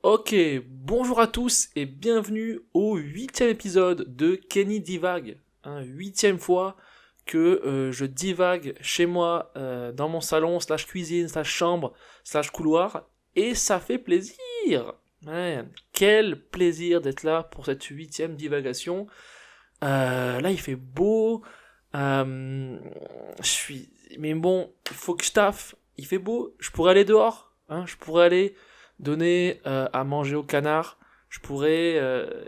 Ok, bonjour à tous et bienvenue au 8e épisode de Kenny Divague. 8e fois que je divague chez moi, dans mon salon, slash cuisine, slash chambre, slash couloir, et ça fait plaisir. Man, quel plaisir d'être là pour cette 8e divagation. Là il fait beau, je suis... Mais bon, il faut que je taffe, il fait beau, je pourrais aller dehors, je pourrais aller donner à manger au canard, je pourrais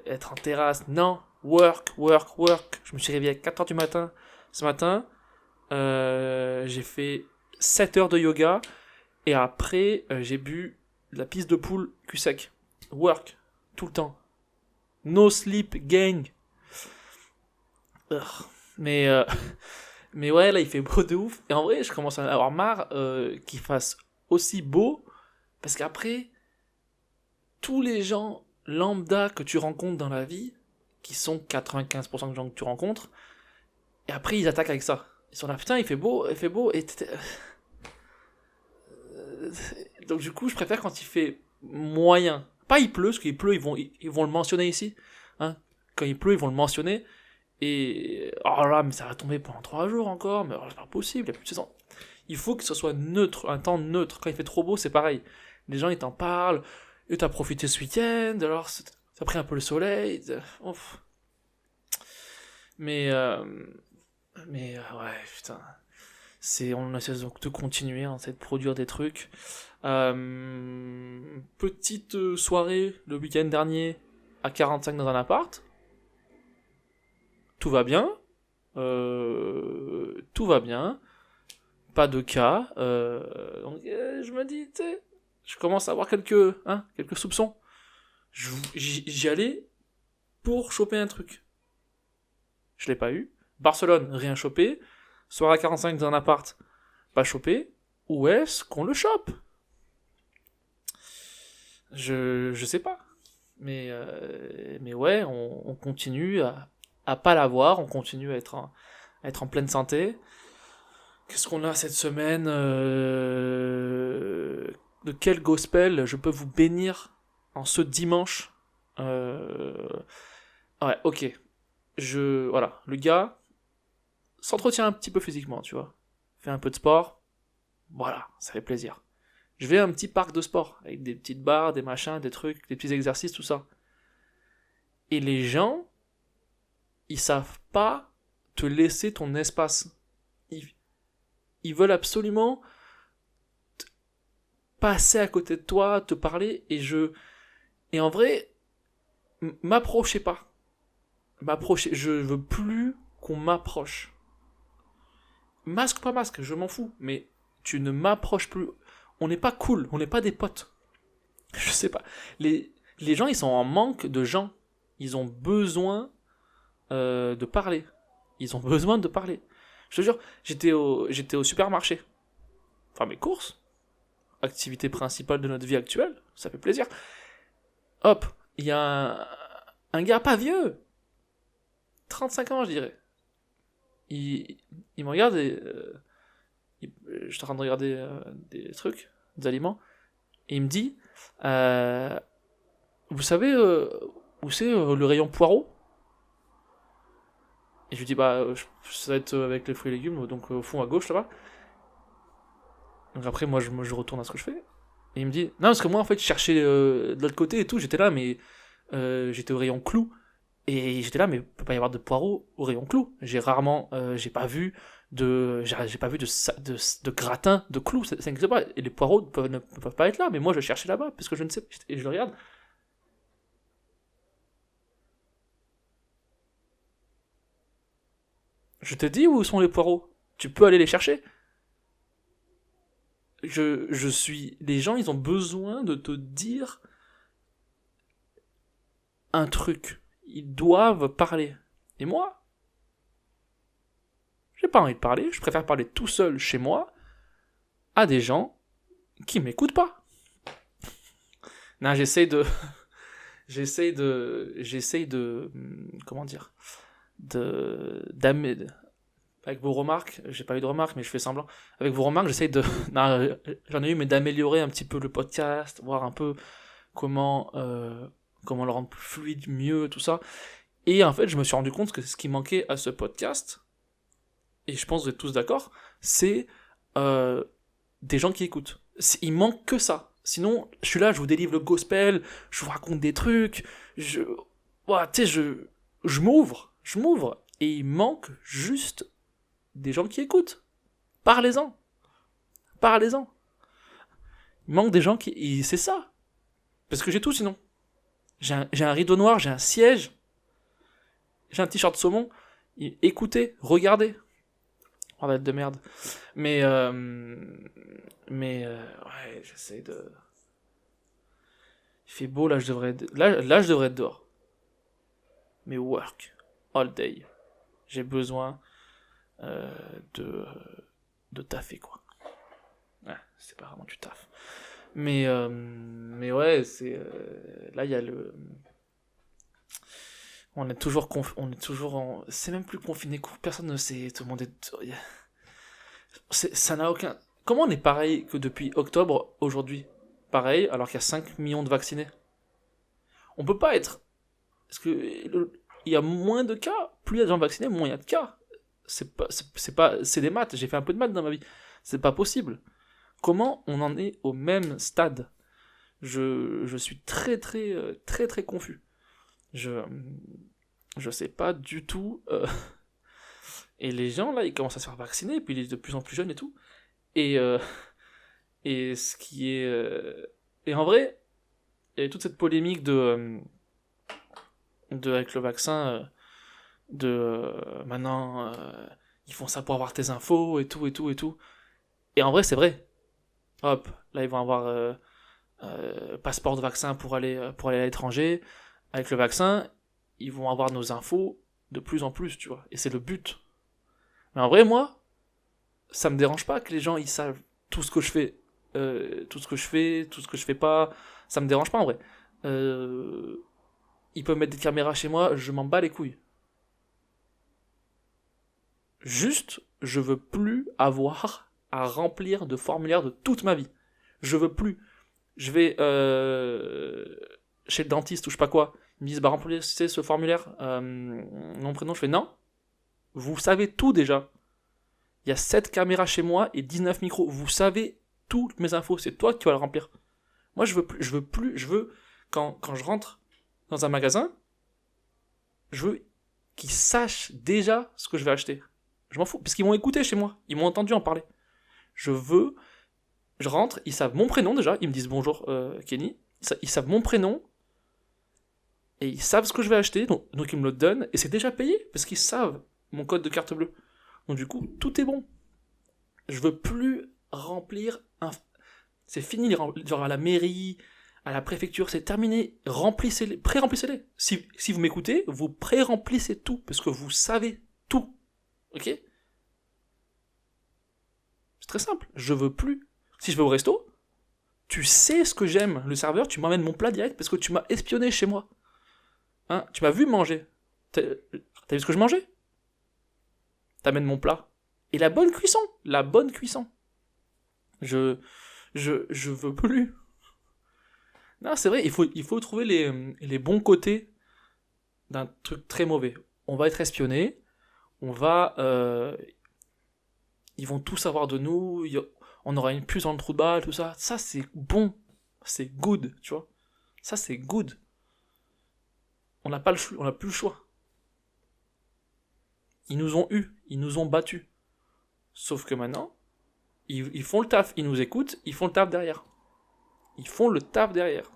être en terrasse. Non, work, work, work. Je me suis réveillé à 4h du matin ce matin, j'ai fait 7 heures de yoga, et après j'ai bu la pisse de poule cul sec. Work, tout le temps. No sleep gang. Ugh. Mais, euh, mais ouais, là il fait beau de ouf. Et en vrai, je commence à avoir marre qu'il fasse aussi beau. Parce qu'après, tous les gens lambda que tu rencontres dans la vie, qui sont 95% des gens que tu rencontres, et après ils attaquent avec ça. Ils sont là, putain, il fait beau, et donc du coup, je préfère quand il fait moyen. Pas il pleut, parce qu'il pleut, ils vont le mentionner ici. Hein. Quand il pleut, ils vont le mentionner. Et oh là, mais ça va tomber pendant 3 jours encore, mais oh, c'est pas possible, il y a plus de saison. Il faut que ce soit neutre, un temps neutre. Quand il fait trop beau, c'est pareil. Les gens ils t'en parlent, et t'as profité ce week-end, alors t'as pris un peu le soleil. Ouf. Mais, euh, ouais, putain. On essaie de continuer, on essaie de produire des trucs. Petite soirée le week-end dernier à 45 dans un appart. Tout va bien. Tout va bien. Pas de cas. Donc je me dis, tu sais, je commence à avoir quelques soupçons. J'y allais pour choper un truc. Je l'ai pas eu. Barcelone, rien chopé. Soir à 45 dans un appart, pas chopé. Où est-ce qu'on le chope? Je sais pas. Mais ouais, on continue à pas l'avoir, on continue à être en pleine santé. Qu'est-ce qu'on a cette semaine? De quel gospel je peux vous bénir en ce dimanche? Euh, Ouais, ok. Voilà, le gars s'entretient un petit peu physiquement, tu vois. Fait un peu de sport, voilà, ça fait plaisir. Je vais à un petit parc de sport, avec des petites barres, des machins, des trucs, des petits exercices, tout ça. Et les gens, ils savent pas te laisser ton espace. Ils, ils veulent absolument passer à côté de toi, te parler, et en vrai, m'approchez pas. Je veux plus qu'on m'approche. Masque pas masque, je m'en fous, mais tu ne m'approches plus. On n'est pas cool, on n'est pas des potes. Je sais pas. Les gens, ils sont en manque de gens. Ils ont besoin de parler. Ils ont besoin de parler. Je te jure, j'étais au supermarché. Enfin, mes courses. Activité principale de notre vie actuelle. Ça fait plaisir. Hop, il y a un gars pas vieux. 35 ans, je dirais. Il, il me regarde et je suis en train de regarder des trucs, des aliments. Et il me dit, euh, vous savez où c'est le rayon poireau? Et je lui dis, bah, ça va être avec les fruits et légumes, donc au fond à gauche là-bas. Donc après, je retourne à ce que je fais. Et il me dit, non, parce que moi en fait, je cherchais de l'autre côté et tout, j'étais là, mais j'étais au rayon clou. Et j'étais là, mais il peut pas y avoir de poireaux au rayon clou. J'ai pas vu j'ai pas vu de gratin de clous, ça n'existe pas. Et les poireaux ne peuvent pas être là, mais moi je cherchais là-bas, parce que je ne sais pas. Et je le regarde. Je te dis où sont les poireaux. Tu peux aller les chercher. Les gens, ils ont besoin de te dire un truc. Ils doivent parler. Et moi, j'ai pas envie de parler. Je préfère parler tout seul chez moi à des gens qui m'écoutent pas. Non, j'essaye de, comment dire, d'amener, avec vos remarques, j'ai pas eu de remarques, mais je fais semblant. Avec vos remarques, j'essaye de, non, j'en ai eu, mais d'améliorer un petit peu le podcast, voir un peu comment le rendre plus fluide, mieux, tout ça. Et en fait, je me suis rendu compte que ce qui manquait à ce podcast, et je pense que vous êtes tous d'accord, c'est des gens qui écoutent. Il manque que ça. Sinon, je suis là, je vous délivre le gospel, je vous raconte des trucs, ouais, tu sais, je m'ouvre, et il manque juste des gens qui écoutent. Parlez-en. Il manque des gens qui... c'est ça. Parce que j'ai tout sinon. J'ai un rideau noir, j'ai un siège, j'ai un t-shirt saumon. Écoutez, regardez. On va être de merde. Mais ouais, j'essaie de... Il fait beau, là je devrais être... Là je devrais être dehors. Mais work, all day. J'ai besoin euh, de, de taffer, quoi. Ouais, c'est pas vraiment du taf. Mais ouais, c'est... là, il y a le... On est toujours en... C'est même plus confiné, personne ne sait, tout le monde est... Ça n'a aucun... Comment on est pareil que depuis octobre, aujourd'hui? Pareil, alors qu'il y a 5 millions de vaccinés. On peut pas être... Parce que il y a moins de cas, plus il y a de gens vaccinés, moins il y a de cas. C'est des maths, j'ai fait un peu de maths dans ma vie. C'est pas possible. Comment on en est au même stade? Je suis très confus. Je sais pas du tout. Et les gens là, ils commencent à se faire vacciner, et puis ils sont de plus en plus jeunes et tout. Et et ce qui est et en vrai, il y a toute cette polémique de avec le vaccin maintenant ils font ça pour avoir tes infos et tout et tout et tout. Et en vrai, c'est vrai. Hop, là ils vont avoir passeport de vaccin pour aller à l'étranger. Avec le vaccin, ils vont avoir nos infos de plus en plus, tu vois. Et c'est le but. Mais en vrai, moi, ça me dérange pas que les gens ils savent tout ce que je fais, tout ce que je fais, tout ce que je fais pas. Ça me dérange pas en vrai. Euh, Ils peuvent mettre des caméras chez moi, je m'en bats les couilles. Juste, je veux plus avoir à remplir de formulaires de toute ma vie. Je veux plus. Je vais chez le dentiste ou je sais pas quoi. Ils me disent, bah remplissez ce formulaire, nom, prénom. Je fais, non, vous savez tout déjà. Il y a 7 caméras chez moi et 19 micros. Vous savez toutes mes infos. C'est toi qui vas le remplir. Moi, je veux, quand je rentre dans un magasin, je veux qu'ils sachent déjà ce que je vais acheter. Je m'en fous, parce qu'ils m'ont écouté chez moi. Ils m'ont entendu en parler. Je veux, je rentre, ils savent mon prénom déjà. Ils me disent bonjour, Kenny. Ils savent mon prénom. Et ils savent ce que je vais acheter. Donc ils me le donnent. Et c'est déjà payé, parce qu'ils savent mon code de carte bleue. Donc du coup, tout est bon. Je veux plus remplir un... C'est fini, genre à la mairie, à la préfecture, c'est terminé. Remplissez-les, pré-remplissez-les. Si vous m'écoutez, vous pré-remplissez tout, parce que vous savez tout. Ok? C'est très simple. Je veux plus. Si je vais au resto, tu sais ce que j'aime. Le serveur, tu m'amènes mon plat direct parce que tu m'as espionné chez moi. Hein? Tu m'as vu manger. T'as vu ce que je mangeais? T'amènes mon plat. Et la bonne cuisson. La bonne cuisson. Je veux plus. Non, c'est vrai, il faut trouver les bons côtés d'un truc très mauvais. On va être espionné, on va... ils vont tout savoir de nous, on aura une puce dans le trou de balle, tout ça. Ça, c'est bon. C'est good, tu vois. Ça, c'est good. On n'a plus le choix. Ils nous ont eu, ils nous ont battus. Sauf que maintenant, ils font le taf, ils nous écoutent, ils font le taf derrière. Ils font le taf derrière.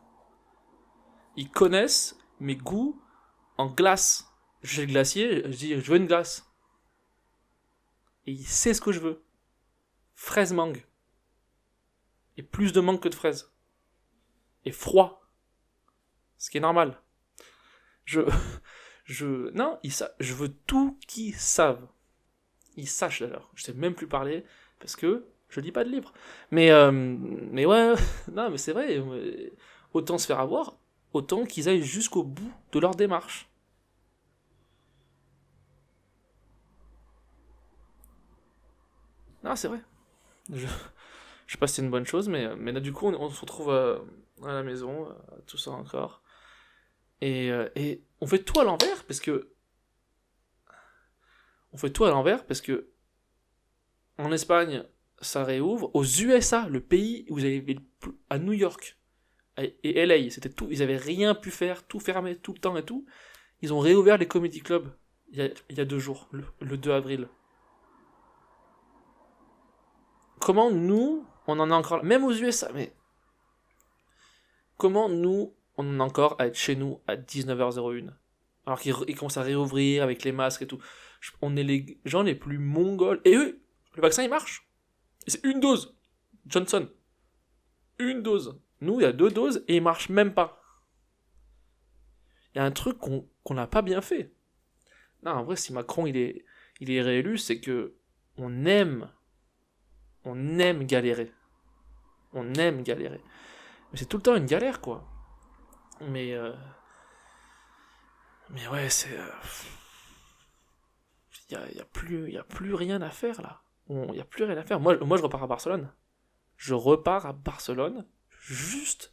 Ils connaissent mes goûts en glace. J'ai le glacier, je dis je veux une glace. Et il sait ce que je veux. Fraise mangue. Et plus de mangue que de fraise. Et froid. Ce qui est normal. Je. Non, je veux tout qu'ils savent. Ils sachent d'ailleurs. Je sais même plus parler parce que je lis pas de livres. Mais ouais, non, mais c'est vrai. Autant se faire avoir, autant qu'ils aillent jusqu'au bout de leur démarche. Non, c'est vrai. Je, Je sais pas si c'est une bonne chose, mais là, du coup, on se retrouve à la maison, tout ça encore. Et on fait tout à l'envers, parce que... On fait tout à l'envers, parce que... En Espagne, ça réouvre. Aux USA, le pays où vous avez... À New York et LA, c'était tout... Ils avaient rien pu faire, tout fermé, tout le temps et tout. Ils ont réouvert les comedy clubs il y a 2 jours, le 2 avril. Comment nous, on en a encore... Même aux USA, mais... Comment nous, on en a encore à être chez nous à 19h01 alors qu'ils commencent à réouvrir avec les masques et tout. On est les gens les plus mongols. Et eux, le vaccin il marche. Et c'est une dose. Johnson. Une dose. Nous, il y a 2 doses et il marche même pas. Il y a un truc qu'on n'a pas bien fait. Non, en vrai, si Macron il est réélu, c'est que on aime galérer. On aime galérer. Mais c'est tout le temps une galère, quoi. Mais ouais, c'est... y a plus rien à faire, là. Y a plus rien à faire. Moi, je repars à Barcelone. Je repars à Barcelone juste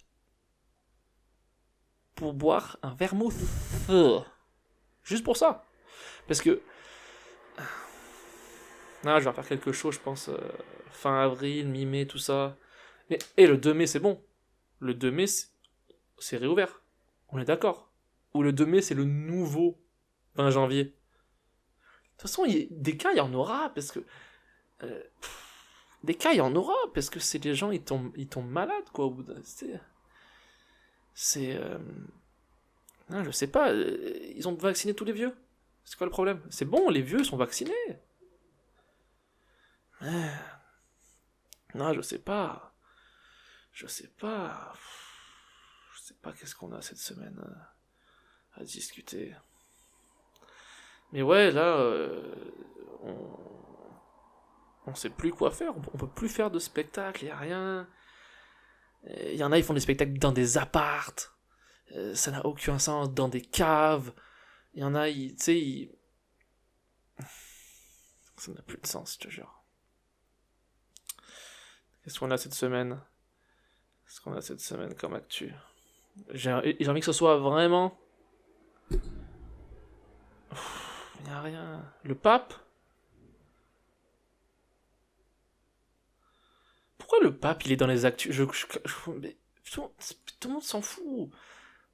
pour boire un vermouth. Juste pour ça. Parce que... Ah, je vais faire quelque chose, je pense, fin avril, mi-mai, tout ça. Et le 2 mai, c'est bon. Le 2 mai, c'est réouvert. On est d'accord. Ou le 2 mai, c'est le nouveau 20 janvier. De toute façon, des cas, il y en aura, parce que... des cas, il y en aura, parce que c'est les gens, ils tombent malades, quoi, au bout d'un... C'est... Non, je sais pas, ils ont vacciné tous les vieux. C'est quoi le problème? C'est bon, les vieux sont vaccinés. Non, je sais pas. Je sais pas qu'est-ce qu'on a cette semaine à discuter. Mais ouais, là, on sait plus quoi faire. On peut plus faire de spectacle, y a rien. Il y en a, ils font des spectacles dans des appartes. Ça n'a aucun sens, dans des caves. Il y en a, tu sais, ça n'a plus de sens, je te jure. Qu'est-ce qu'on a cette semaine? Qu'est-ce qu'on a cette semaine comme actu? J'ai envie que ce soit vraiment... Il n'y a rien. Le pape? Pourquoi le pape, il est dans les actus? Mais tout le monde s'en fout.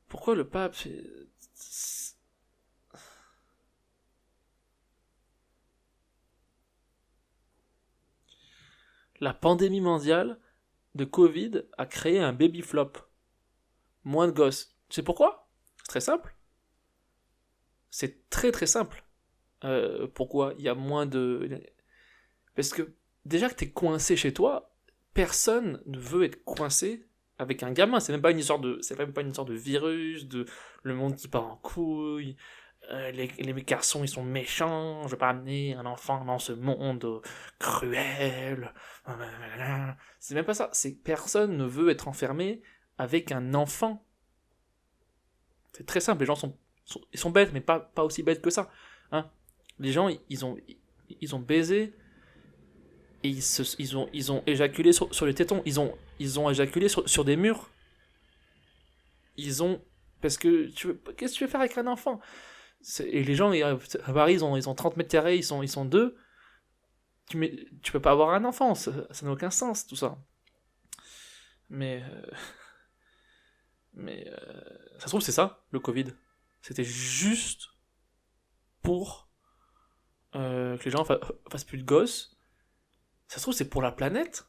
Pourquoi le pape... La pandémie mondiale de Covid a créé un baby flop. Moins de gosses. Tu sais pourquoi? C'est très simple. C'est très très simple. Pourquoi il y a moins de... Parce que déjà que t'es coincé chez toi, personne ne veut être coincé avec un gamin. C'est même pas une histoire de virus, de le monde qui part en couille. Les garçons ils sont méchants, je vais pas amener un enfant dans ce monde cruel. C'est même pas ça, c'est personne ne veut être enfermé avec un enfant. C'est très simple, les gens ils sont bêtes, mais pas aussi bêtes que ça. Hein. Les gens ils ont baisé et ils ont éjaculé sur les tétons, ils ont éjaculé sur des murs. Parce que qu'est-ce que tu veux faire avec un enfant? Et les gens à Paris ils ont 30 mètres carrés, ils sont 2. Tu peux pas avoir un enfant, ça n'a aucun sens tout ça. Mais ça se trouve c'est ça le Covid. C'était juste pour que les gens fassent plus de gosses. Ça se trouve c'est pour la planète.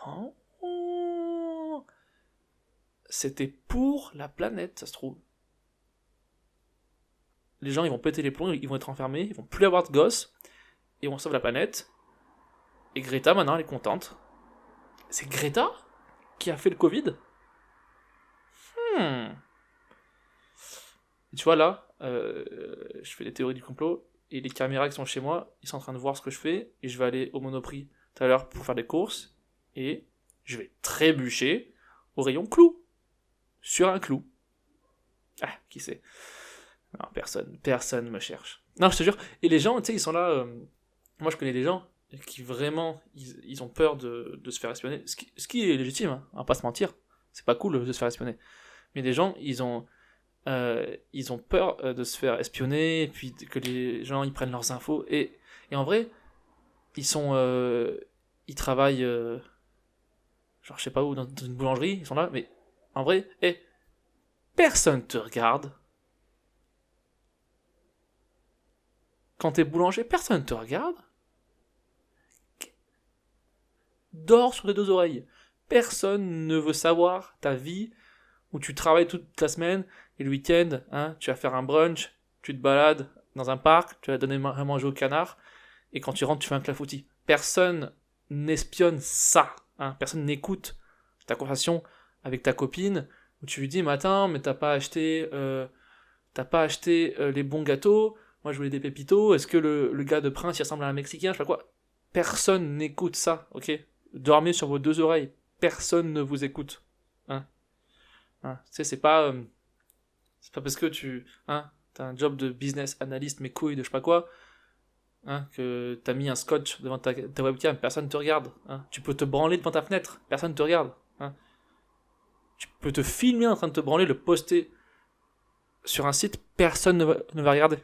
Oh. C'était pour la planète, ça se trouve. Les gens ils vont péter les plombs, ils vont être enfermés, ils vont plus avoir de gosses, et on sauve la planète. Et Greta maintenant elle est contente. C'est Greta qui a fait le Covid? Et tu vois là, je fais des théories du complot, et les caméras qui sont chez moi, ils sont en train de voir ce que je fais, et je vais aller au Monoprix tout à l'heure pour faire des courses, et je vais trébucher au rayon clou. Sur un clou. Ah, qui sait? Non, personne me cherche. Non, je te jure. Et les gens, tu sais, ils sont là. Moi, je connais des gens. qui vraiment, ils ont peur de se faire espionner, ce qui est légitime, hein, on va pas se mentir, c'est pas cool de se faire espionner. Mais des gens, ils ont peur de se faire espionner, et puis que les gens ils prennent leurs infos, et en vrai, ils travaillent, genre je sais pas où, dans une boulangerie, ils sont là, mais en vrai, personne te regarde. Quand t'es boulanger, personne te regarde. Dors sur tes deux oreilles. Personne ne veut savoir ta vie où tu travailles toute la semaine et le week-end, hein, tu vas faire un brunch, tu te balades dans un parc, tu vas donner à manger au canard et quand tu rentres, tu fais un clafoutis. Personne n'espionne ça. Hein, personne n'écoute ta conversation avec ta copine où tu lui dis mais attends, mais t'as pas acheté les bons gâteaux. Moi, je voulais des pépitos. Est-ce que le gars de Prince, il ressemble à un Mexicain? Je sais pas quoi. Personne n'écoute ça, ok? Dormez sur vos deux oreilles. Personne ne vous écoute. Hein? Hein? Tu sais, c'est pas parce que t'as un job de business analyst, mes couilles, de je sais pas quoi, hein, que t'as mis un scotch devant ta webcam. Personne te regarde. Hein? Tu peux te branler devant ta fenêtre. Personne te regarde. Hein? Tu peux te filmer en train de te branler, le poster sur un site. Personne ne va regarder.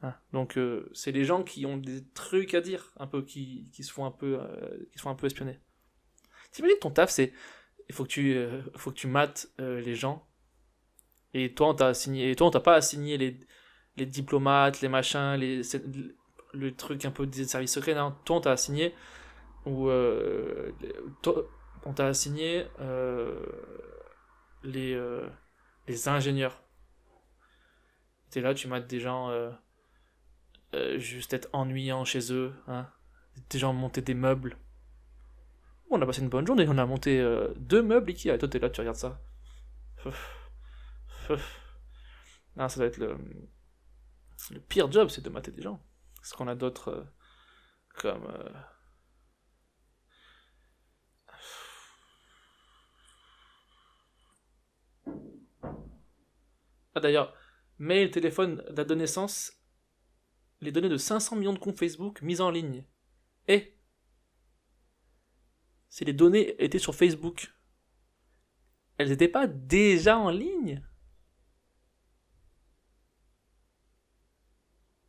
Hein, donc c'est les gens qui ont des trucs à dire, un peu qui se font un peu espionner. T'imagines ton taf, c'est il faut que tu mates les gens et toi on t'a pas assigné les diplomates, les machins, le truc un peu des services secrets. Non, toi on t'a assigné ou on t'a assigné les les ingénieurs. T'es là, tu mates des gens. Juste être ennuyant chez eux, hein. Des gens monter des meubles. On a passé une bonne journée, on a monté 2 meubles Ikea, et toi t'es là, tu regardes ça. Non, ça doit être le pire job, c'est de mater des gens. Est-ce qu'on a d'autres comme... Ah d'ailleurs, mail, téléphone, date de naissance, les données de 500 millions de comptes Facebook mises en ligne. Si les données étaient sur Facebook, elles n'étaient pas déjà en ligne?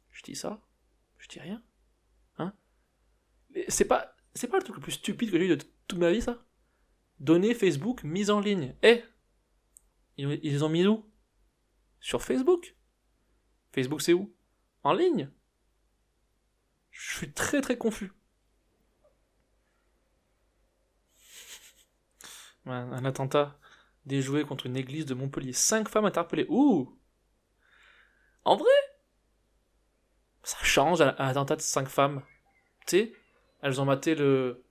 Je dis ça? Je dis rien? Hein? C'est pas le truc le plus stupide que j'ai eu de toute ma vie, ça? Données Facebook mises en ligne. Ils les ont mis où? Sur Facebook? Facebook, c'est où? En ligne? Je suis très très confus. Un attentat déjoué contre une église de Montpellier. 5 femmes interpellées. Ouh! En vrai, ça change un attentat de 5 femmes. Tu sais, elles ont maté le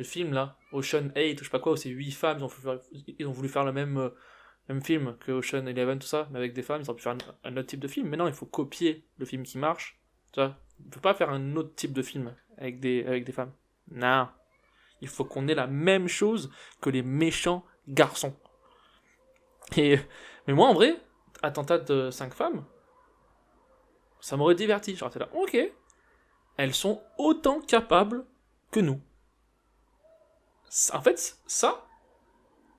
film là, Ocean 8 ou je sais pas quoi, où c'est 8 femmes, ils ont voulu faire le même film que Ocean 11, tout ça, mais avec des femmes, ils ont pu faire un autre type de film. Mais non, il faut copier le film qui marche. Tu vois, il ne faut pas faire un autre type de film avec des femmes. Non. Il faut qu'on ait la même chose que les méchants garçons. Mais moi, en vrai, attentat de 5 femmes, ça m'aurait diverti. J'aurais été là, ok, elles sont autant capables que nous. En fait, ça,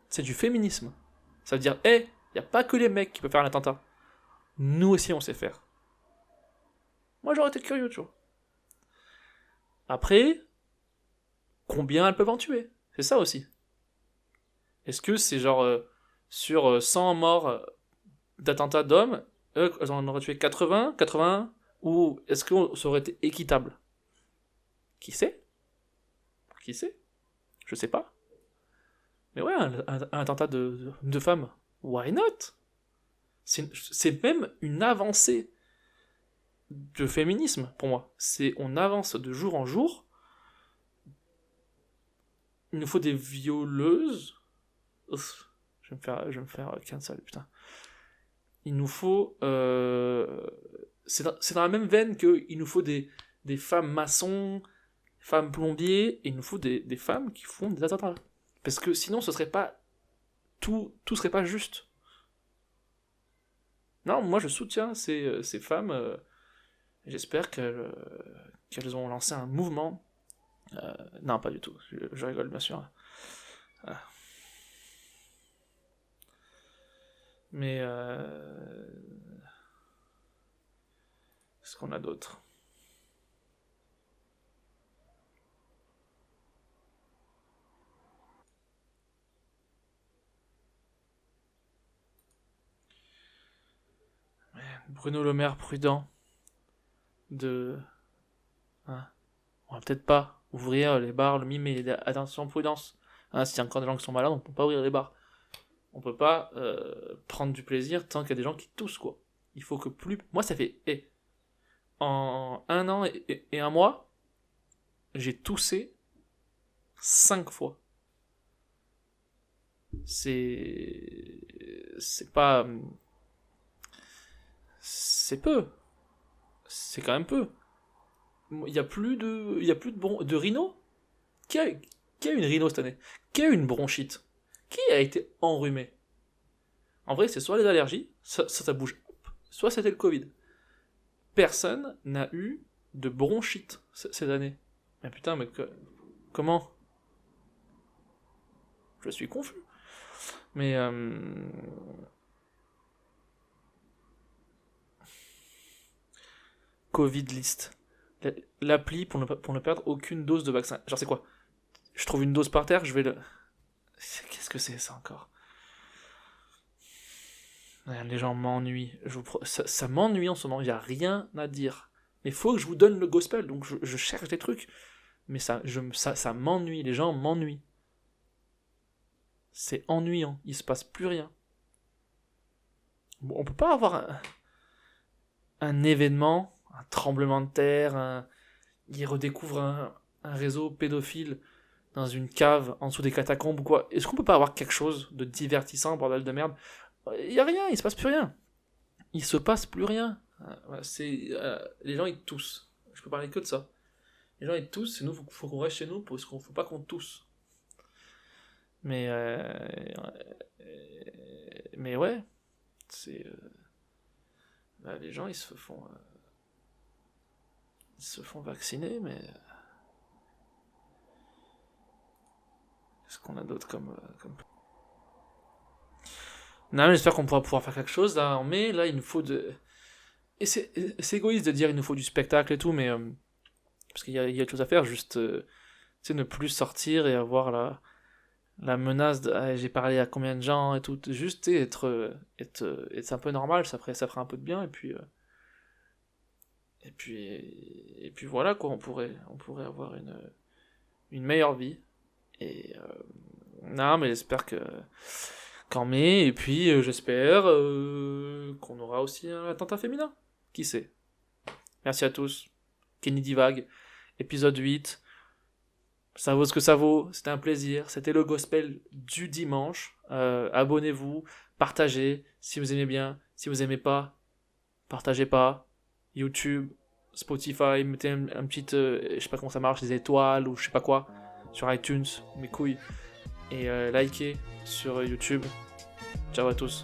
c'est du féminisme. Ça veut dire, il n'y a pas que les mecs qui peuvent faire un attentat. Nous aussi, on sait faire. Moi, j'aurais été curieux, tu vois. Après, combien elles peuvent en tuer? C'est ça aussi. Est-ce que c'est genre, sur 100 morts d'attentats d'hommes, elles en auraient tué 80, ou est-ce que ça aurait été équitable? Qui sait? Qui sait? Je sais pas. Mais ouais, un attentat de femmes, why not? C'est même une avancée de féminisme pour moi. On avance de jour en jour. Il nous faut des violeuses. Ouf, je vais me faire cancel, putain. Il nous faut... c'est dans la même veine qu'il nous faut des femmes maçons, femmes plombiers, et il nous faut des femmes qui font des attentats. Parce que sinon, ce serait pas... Tout serait pas juste. Non, moi je soutiens ces femmes Et j'espère qu'elles ont lancé un mouvement. Non, pas du tout, je rigole bien sûr. Mais qu'est-ce qu'on a d'autre? Bruno Le Maire prudent hein, on va peut-être pas ouvrir les bars le mi-mai, mais attention, prudence. Hein, s'il y a encore des gens qui sont malades, on peut pas ouvrir les bars. On peut pas prendre du plaisir tant qu'il y a des gens qui toussent, quoi. Il faut que plus... Moi, ça fait... en 1 an et 1 mois, j'ai toussé 5 fois. C'est pas... C'est peu. C'est quand même peu. Il y a plus de rhino. Qui a une rhino cette année? Qui a eu une bronchite? Qui a été enrhumé? En vrai, c'est soit les allergies, ça bouge, soit c'était le Covid. Personne n'a eu de bronchite cette année. Mais putain, mais comment? Je suis confus. Mais Covid list. L'appli pour ne perdre aucune dose de vaccin. Genre c'est quoi? Je trouve une dose par terre, je vais le... Qu'est-ce que c'est ça encore? Les gens m'ennuient. Ça m'ennuie en ce moment, il n'y a rien à dire. Mais faut que je vous donne le gospel, donc je cherche des trucs. Mais ça m'ennuie, les gens m'ennuient. C'est ennuyant, il se passe plus rien. Bon, on peut pas avoir un événement, un tremblement de terre, ils redécouvrent un réseau pédophile dans une cave en dessous des catacombes ou quoi. Est-ce qu'on peut pas avoir quelque chose de divertissant, bordel de merde? Il y a rien, il se passe plus rien. Il se passe plus rien. Les gens ils toussent. Je peux parler que de ça. Les gens ils toussent, et nous faut qu'on reste chez nous parce qu'il faut pas qu'on tousse. Mais ouais, c'est les gens ils se font vacciner, mais qu'est-ce qu'on a d'autre comme... Non, mais j'espère qu'on pourra pouvoir faire quelque chose là en mai. Là, il nous faut de... Et c'est égoïste de dire il nous faut du spectacle et tout, mais... parce qu'il y a autre chose à faire, juste... tu sais, ne plus sortir et avoir la menace de... j'ai parlé à combien de gens et tout. Juste, être un peu normal, ça ferait un peu de bien, et puis... Et puis voilà, quoi, on pourrait avoir une meilleure vie. Et... non, mais j'espère qu'en mai, et puis j'espère qu'on aura aussi un attentat féminin. Qui sait? Merci à tous. Kenny Divague, épisode 8. Ça vaut ce que ça vaut, c'était un plaisir. C'était le gospel du dimanche. Abonnez-vous, partagez si vous aimez bien. Si vous aimez pas, partagez pas. YouTube, Spotify, mettez un petit, je sais pas comment ça marche, des étoiles ou je sais pas quoi, sur iTunes, mes couilles. Et likez sur YouTube. Ciao à tous.